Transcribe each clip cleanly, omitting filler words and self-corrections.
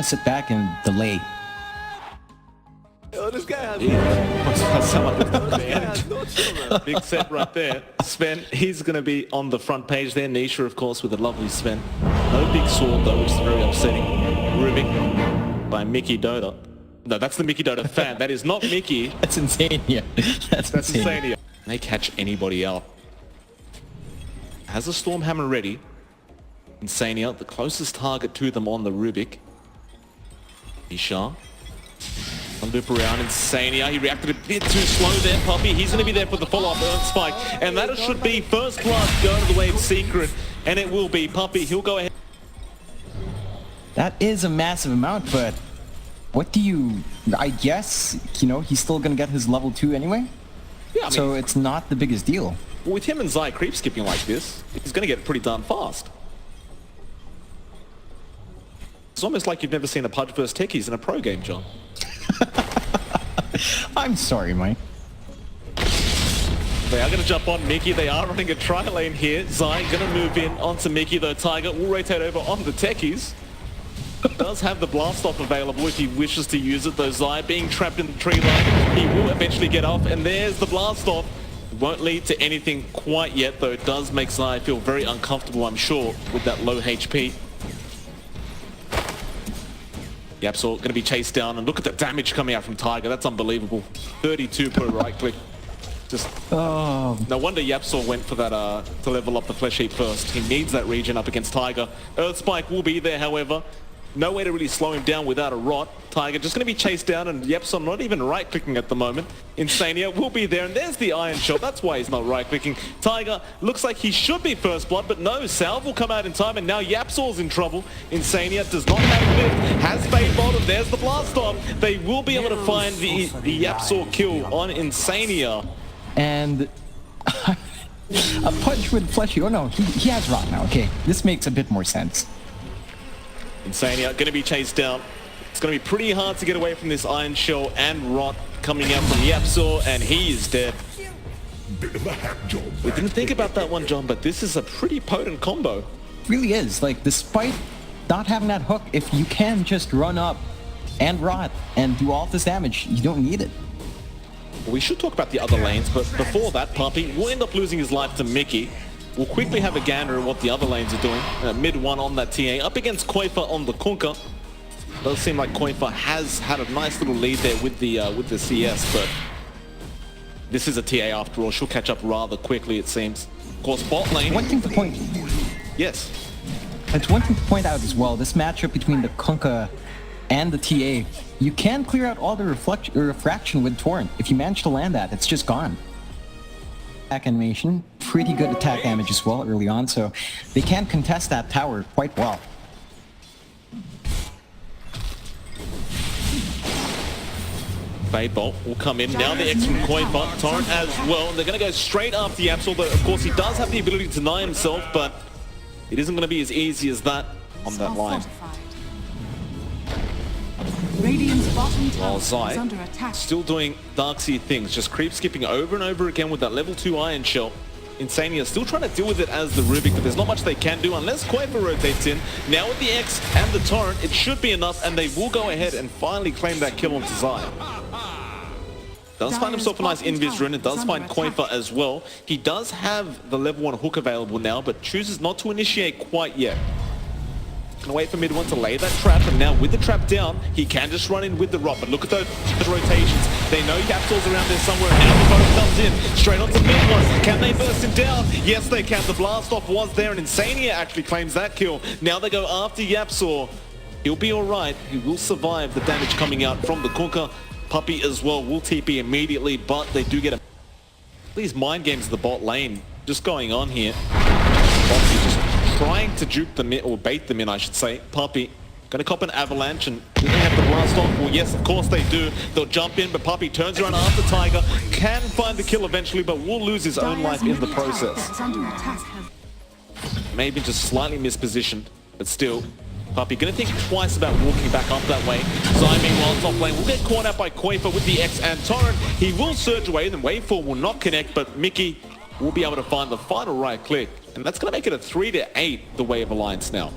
sit back and delay. Oh, this guy has Big set right there. Sven, he's going to be on the front page there. Nisha, of course, with a lovely Sven. No big sword, though, which is very upsetting. Rubik by Mickey Dota. No, that's the Mickey Dota fan. That is not Mickey. That's insane, yeah. That's insane. Insane. They catch anybody out. Has a Stormhammer ready. Insania, the closest target to them on the Rubik. Isha. A loop around Insania. He reacted a bit too slow there, Puppy. He's going to be there for the follow-up Earth Spike. And that should be first blood go to the wave secret. And it will be Puppy. He'll go ahead. That is a massive amount, but what do you... I guess, you know, he's still going to get his level 2 anyway? Yeah, I mean, so it's not the biggest deal. With him and Zai creep skipping like this, he's going to get pretty darn fast. It's almost like you've never seen a Pudge vs Techies in a pro game, John. I'm sorry, Mike. They are going to jump on Mickey. They are running a tri-lane here. Zai going to move in onto Mickey, though. Tiger will rotate over on the Techies. Does have the blast off available if he wishes to use it, though. Zai being trapped in the tree line. He will eventually get off, and there's the blast off. Won't lead to anything quite yet, though. It does make Zai feel very uncomfortable, I'm sure, with that low HP. Yapsor going to be chased down, and look at the damage coming out from Tiger. That's unbelievable. 32 per right click. Just no wonder Yapsor went for that to level up the flesh heap first. He needs that regen up against Tiger. Earth Spike will be there, however. No way to really slow him down without a rot. Tiger just going to be chased down, and Yapsor not even right-clicking at the moment. Insania will be there, and there's the Iron Shot. That's why he's not right-clicking. Tiger looks like he should be first blood, but no, Salve will come out in time, and now Yapsor's in trouble. Insania does not have lift, has Fade bottom, there's the blast off. They will be able to find the Yapsor kill on Insania. And a punch with fleshy. Oh no, he has rot now. Okay, this makes a bit more sense. Insania going to be chased down. It's going to be pretty hard to get away from this Iron Shell and Rot coming out from Yapsor, and he is dead. We didn't think about that one, John, but this is a pretty potent combo. It really is. Like, despite not having that hook, if you can just run up and Rot and do all this damage, you don't need it. We should talk about the other lanes, but before that, Puppy will end up losing his life to Mickey. We'll quickly have a gander at what the other lanes are doing. MidOne on that TA, up against Koifa on the Kunkka. Does seem like Koifa has had a nice little lead there with the CS, but this is a TA after all. She'll catch up rather quickly, it seems. Of course, bot lane. One thing to point. Yes. It's one thing to point out as well. This matchup between the Kunkka and the TA, you can clear out all the refraction with Torrent. If you manage to land that, it's just gone. Attack animation, pretty good attack damage as well early on, so they can contest that tower quite well. Fade Bolt will come in. Now the X from Koifa, Torrent as well. They're going to go straight after Yapsor, though of course he does have the ability to deny himself, but it isn't going to be as easy as that on that line. While Zai still doing Darkseid things, just creep skipping over and over again with that level 2 Iron Shell. Insania still trying to deal with it as the Rubik, but there's not much they can do unless Koifa rotates in. Now with the X and the Torrent, it should be enough, and they will go ahead and finally claim that kill onto Zai. Does find himself a nice Invis rune, and does find Koifa as well. He does have the level 1 hook available now, but chooses not to initiate quite yet. Gonna wait for MidOne to lay that trap, and now with the trap down, he can just run in with the Rot. But look at those rotations. They know Yapsor's around there somewhere, and now the boat comes in, straight onto MidOne. Can they burst him down? Yes, they can. The blast off was there, and Insania actually claims that kill. Now they go after Yapsor. He'll be alright. He will survive the damage coming out from the Kunkka. Puppy as well will TP immediately, but they do get a... These mind games of the bot lane just going on here. Puppy just trying to juke them in, or bait them in, I should say. Puppy gonna cop an avalanche, and do they have the blast off? Well, yes, of course they do. They'll jump in, but Puppy turns around after Tiger, can find the kill eventually, but will lose his own life in the process. Maybe just slightly mispositioned, but still. Puppy gonna think twice about walking back up that way. Zai, meanwhile, top lane will get caught out by Koifa with the X and Torrent. He will surge away, then Waveform will not connect, but Mickey will be able to find the final right click. And that's gonna make it a 3-8 the Wave Alliance now.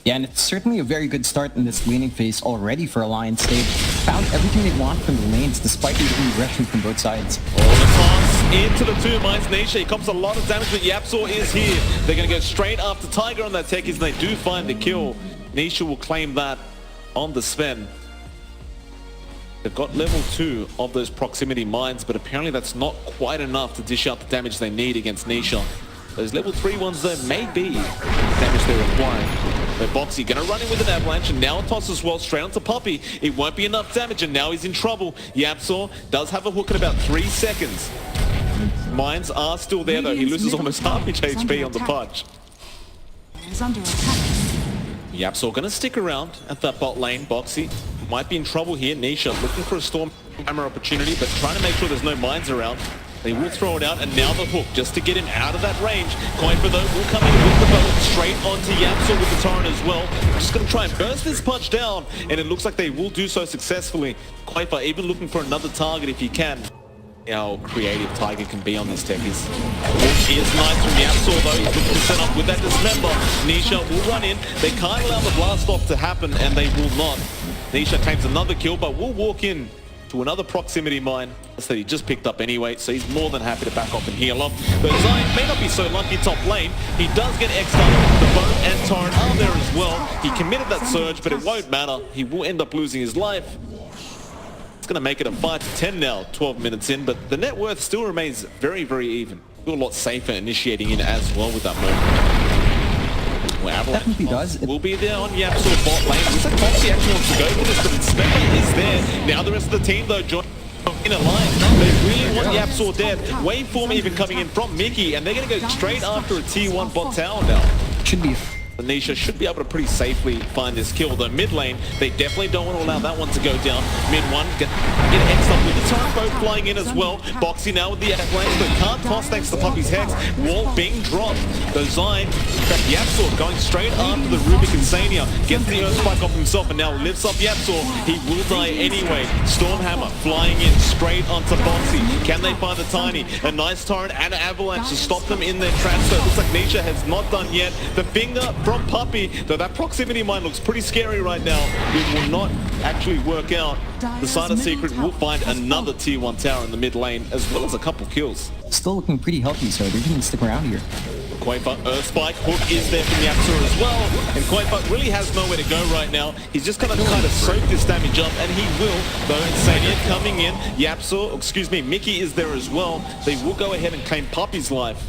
Yeah, and it's certainly a very good start in this laning phase already for Alliance. They've found everything they want from the lanes, despite the aggression from both sides. All the toss into the 2 mines. Nisha, he comes a lot of damage, but Yapzor is here. They're going to go straight after Tiger on that techies, and they do find the kill. Nisha will claim that on the Sven. They've got level 2 of those proximity mines, but apparently that's not quite enough to dish out the damage they need against Nisha. Those level 3 ones though may be the damage they're requiring. But Boxy gonna run in with an avalanche, and now a toss as well straight onto Puppy. It won't be enough damage, and now he's in trouble. Yapzor does have a hook in about 3 seconds. Mines are still there though. He loses almost half his HP on the punch. Yapzor gonna stick around at that bot lane. Boxy might be in trouble here. Nisha looking for a storm hammer opportunity, but trying to make sure there's no mines around. They will throw it out, and now the hook just to get him out of that range. Coinfer though will come in with the boat straight onto Yapzor with the torrent as well. Just going to try and burst this punch down, and it looks like they will do so successfully. Coinfer even looking for another target if he can. How creative Tiger can be on this techies. He is nice from Yapzor though. He's looking to set up with that dismember. Nisha will run in. They can't allow the blast off to happen, and they will not. Nisha claims another kill, but will walk in to another proximity mine that he just picked up anyway, so he's more than happy to back off and heal up. But Zion may not be so lucky top lane. He does get X'd up. The boat and torrent are there as well. He committed that surge, but it won't matter. He will end up losing his life. It's going to make it a 5-10 now, 12 minutes in, but the net worth still remains very, very even. Feel a lot safer initiating in as well with that moment. Well, Definitely does. Will be there on Yapzor bot lane. Looks like Foxy actually wants to go for this, but Sumail is there. Now the rest of the team though join in a line. They really want Yapzor dead. Waveform even coming in from Mickey, and they're going to go straight after a T1 bot tower now. Should be. Nisha should be able to pretty safely find this kill. Though mid lane, they definitely don't want to allow that one to go down. MidOne get X up with the torrent boat flying in as well. Boxy now with the avalanche, but can't toss thanks to Puppy's Hex. Wall being dropped. The Zion, in fact, Yapzor going straight after the Rubik Insania. Gets the Earth Spike off himself and now lifts up Yapzor. He will die anyway. Stormhammer flying in straight onto Boxy. Can they find the Tiny? A nice torrent and an avalanche to stop them in their tracks. So it looks like Nisha has not done yet. The finger from Puppy, though that proximity mine looks pretty scary right now. It will not actually work out. The Silent Secret will find another tier 1 tower in the mid lane, as well as a couple kills. Still looking pretty healthy, so they're going to stick around here. Coinfer, Earth Spike, hook is there from Yapzor as well, and Coinfer really has nowhere to go right now. He's just going to kind of soak this damage up, and he will, though. Insania coming in, Yapzor, excuse me, Mickey is there as well. They will go ahead and claim Puppy's life.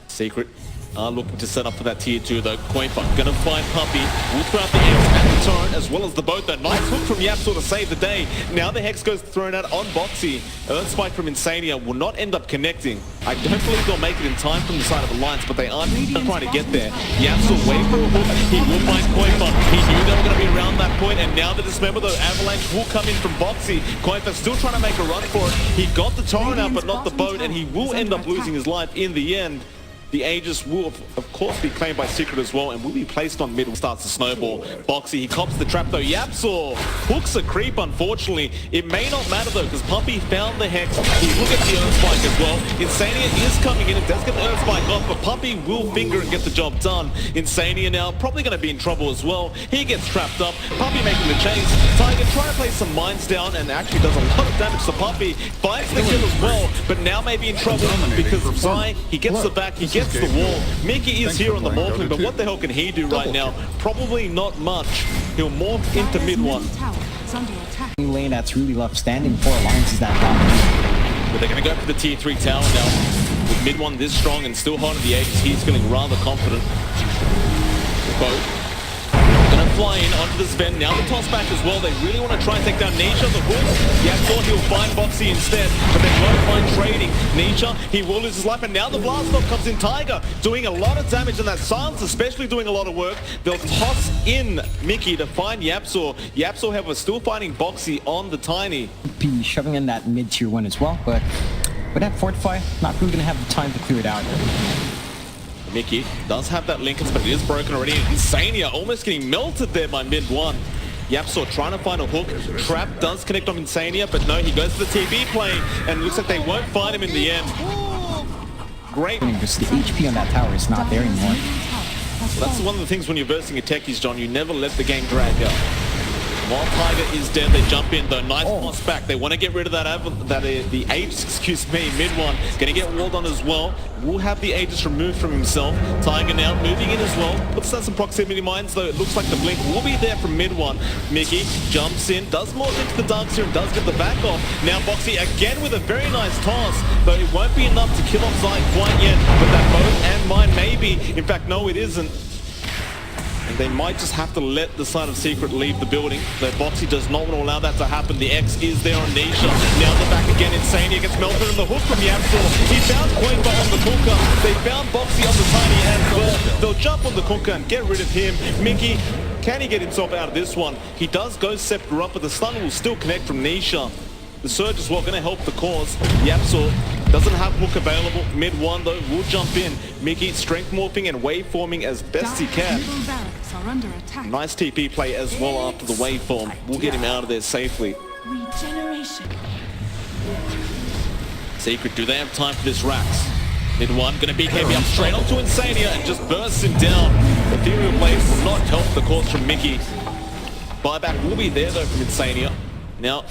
Secret are looking to set up for that tier 2 though. Coinfer gonna find Puppy. Will throw out the Hex and the torrent as well as the boat. That nice hook from Yapzor to save the day. Now the Hex goes thrown out on Boxy. Earth Spike from Insania will not end up connecting. I don't believe they'll make it in time from the side of Alliance, but they are trying to get there. Yapzor waiting for a hook. He will find Coinfer. He knew they were going to be around that point, and now the Dismember though, Avalanche will come in from Boxy. Coinfer still trying to make a run for it. He got the torrent out, but not the boat, and he will end up losing his life in the end. The Aegis will, of course, be claimed by Secret as well, and will be placed on mid. Starts to snowball. Boxy, he cops the trap, though. Yapzor hooks a creep, unfortunately. It may not matter, though, because Puppy found the Hex. He will get the Earth Spike as well. Insania is coming in. It does get the Earth Spike off, but Puppy will finger and get the job done. Insania now probably going to be in trouble as well. He gets trapped up. Puppy making the chase. Tiger trying to place some mines down, and actually does a lot of damage to Puppy. Finds the kill as well, but now may be in trouble because of Zai. He gets the back. He gets the wall. Mickey is here on the morphing, but what the hell can he do right now? Probably not much. He'll morph into MidOne. Lane that's really left standing for Alliance is that problem. But they're going to go for the tier 3 tower now. With MidOne this strong and still holding the Aegis, he's feeling rather confident. Boat gonna fly in onto the Sven. Now the toss back as well. They really want to try and take down Nisha. The hook. Yeah, thought he'll find Boxy instead, but they won't find trading. Nisha, he will lose his life, and now the blast off comes in. Tiger doing a lot of damage, and that silence especially doing a lot of work. They'll toss in Mickey to find Yapzor. Yapzor, however, still finding Boxy on the Tiny. Be shoving in that mid tier 1 as well, but with that Fortify, not really gonna have the time to clear it out. Mickey does have that Lincoln, but it is broken already. Insania almost getting melted there by MidOne. Yapzor trying to find a hook. Trap does connect on Insania, but no, he goes to the TV play, and it looks like they won't find him in the end. Great. Just the HP on that tower is not there anymore. That's one of the things when you're versing a techies, John, you never let the game drag out. While Tiger is dead, they jump in though. Nice pass back. They want to get rid of the Aegis, excuse me, MidOne. Going to get walled on as well. Will have the Aegis removed from himself. Tiger now moving in as well. Puts down some proximity mines though. It looks like the blink will be there from MidOne. Mickey jumps in, does morph into the Darkseer and does get the back off. Now Boxy again with a very nice toss, though it won't be enough to kill off Zai quite yet. But that boat and mine maybe. In fact, no, it isn't. And they might just have to let the side of Secret leave the building. Though Boxy does not want to allow that to happen. The X is there on Nisha. Now the back again, Insania gets melted in the hook from Yapsor. He found Quenba on the Kuroky. They found Boxy on the Tiny as well. They'll jump on the Kuroky and get rid of him. Mickey, can he get himself out of this one? He does go Scepter up, but the stun will still connect from Nisha. The Surge as well, going to help the cause. Yapsor doesn't have hook available. MidOne though will jump in. Mickey strength morphing and waveforming as best he can. Nice TP play as well after the waveform. We'll get him out of there safely. Regeneration. Secret, do they have time for this Rax? MidOne going to BKB up straight onto Insania and just bursts him down. Ethereal Blades will not help the cause from Mickey. Buyback will be there though from Insania. Now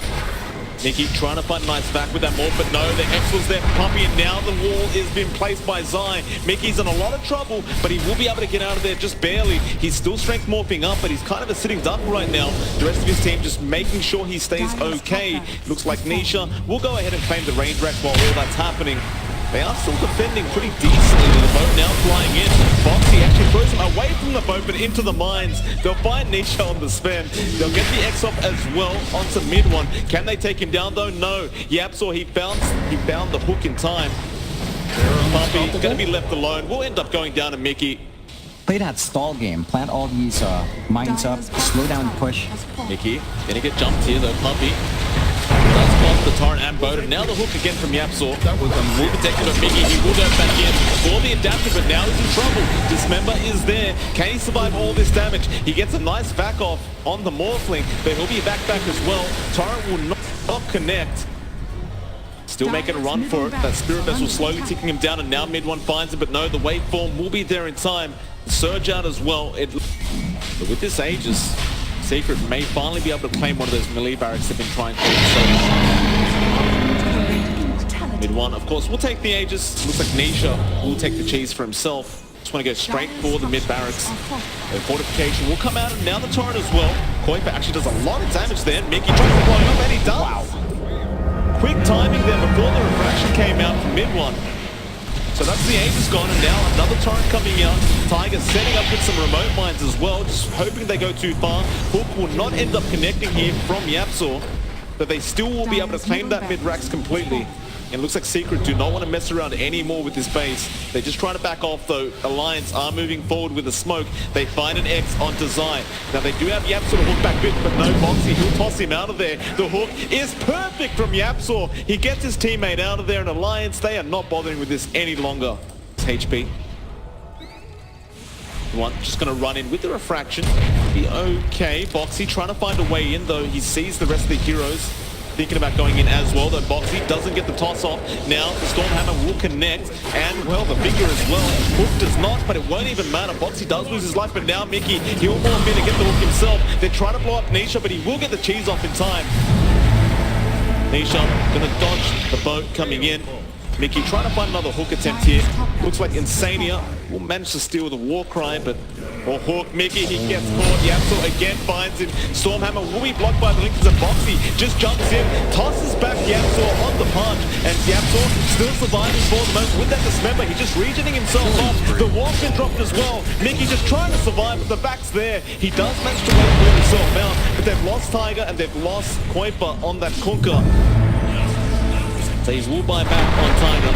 Mickey trying to find a nice back with that morph, but no, the X was there for Puppy, and now the wall is being placed by Zai. Mickey's in a lot of trouble, but he will be able to get out of there just barely. He's still strength morphing up, but he's kind of a sitting duck right now. The rest of his team just making sure he stays okay. Looks like Nisha will go ahead and claim the range rack while all that's happening. They are still defending pretty decently with the boat now flying in. Boxy actually throws him away from the boat but into the mines. They'll find Nisha on the spin. They'll get the X off as well onto MidOne. Can they take him down though? No. Yapsor, he found the hook in time. Puppy going to be left alone. We'll end up going down to Mickey. Play that stall game. Plant all these mines up. Slow down the push. Mickey going to get jumped here though. Puppy does pop the Torrent and boat, and now the hook again from Yapsor. Will protect it, but Mickey, he will go back in for the adapter, but now he's in trouble. Dismember is there. Can he survive all this damage? He gets a nice back off on the Morphling, but he'll be back as well. Torrent will not connect. Still making a run for it. That Spirit Vessel slowly ticking him down, and now MidOne finds him, but no, the waveform will be there in time. The Surge out as well. But with this Aegis, Secret may finally be able to claim one of those melee barracks they've been trying to do. MidOne, of course, will take the Aegis. Looks like Nisha will take the cheese for himself. Just want to go straight for the mid barracks. The fortification will come out, and now the Torrent as well. Kuroky actually does a lot of damage there. Mickey tries to blow him up, and he does. Wow. Quick timing there before the refraction came out from MidOne. So that's the Aegis gone, and now another Torrent coming out. Tiger setting up with some remote mines as well, just hoping they go too far. Hook will not end up connecting here from Yapsor, but they still will be able to claim that mid-racks completely. And it looks like Secret do not want to mess around anymore with this base. They're just trying to back off though. Alliance are moving forward with the smoke. They find an X onto Zai. Now they do have Yapsor to hook back bit, but no Boxy. He'll toss him out of there. The hook is perfect from Yapsor. He gets his teammate out of there, and Alliance, they are not bothering with this any longer. It's HP. One just going to run in with the refraction. Be okay. Boxy trying to find a way in though. He sees the rest of the heroes thinking about going in as well, though Boxy doesn't get the toss off. Now the Stormhammer will connect, and well, the Vigor as well. Hook does not, but it won't even matter. Boxy does lose his life, but now Mickey, he'll more in to get the hook himself. They're trying to blow up Nisha, but he will get the cheese off in time. Nisha gonna dodge the boat coming in. Mickey trying to find another hook attempt here. Looks like Insania will manage to steal the Warcry, but or hook. Mickey, he gets caught. Yapsor again finds him. Stormhammer will be blocked by the Linkers, and Boxy just jumps in, tosses back Yapsor on the punch, and Yapsor still surviving for the moment with that Dismember. He's just regening himself up. The wall's been dropped as well. Mickey just trying to survive, but the back's there. He does manage to wait for himself out, but they've lost Tiger and they've lost Kuroky on that Kuroky. So he will buy back on Tiger.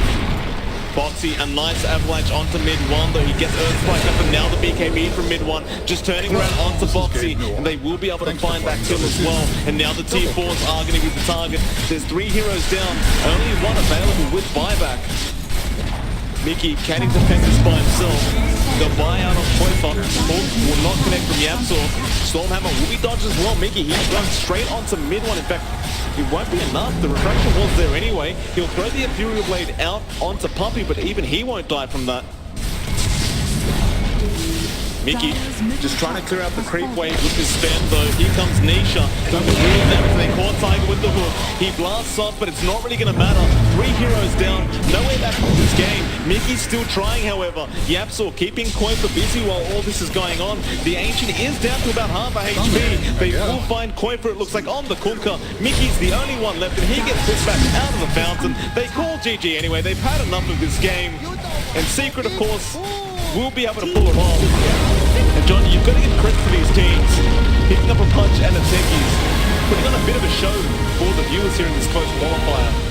Boxy, a nice avalanche onto MidOne, though he gets Earthstrike up, and now the BKB from MidOne just turning around onto Boxy, and they will be able to find that kill as well. And now the T4s are going to be the target. There's 3 heroes down, only 1 available with buyback. Mickey, can he defend this by himself? The buyout on Kuroky. Hook will not connect from Yapsor. Stormhammer will be dodged as well. Mickey, he runs straight onto MidOne. In fact, it won't be enough. The refraction was there anyway. He'll throw the Ethereal Blade out onto Puppy, but even he won't die from that. Mickey just trying to clear out the creep wave with his spam though. Here comes Nisha doing the real damage. They caught Tiger with the hook. He blasts off, but it's not really going to matter. 3 heroes down, no way back from this game. Mickey's still trying, however. Yapsor keeping Koifa busy while all this is going on. The Ancient is down to about half a HP. They will find Koifa, it looks like, on the Kunkka. Mickey's the only one left, and he gets pushed back out of the fountain. They call GG anyway. They've had enough of this game. And Secret, of course, will be able to pull it off. And John, you've got to give credit to these teams. Picking up a punch and a techies. Putting on a bit of a show for the viewers here in this close qualifier.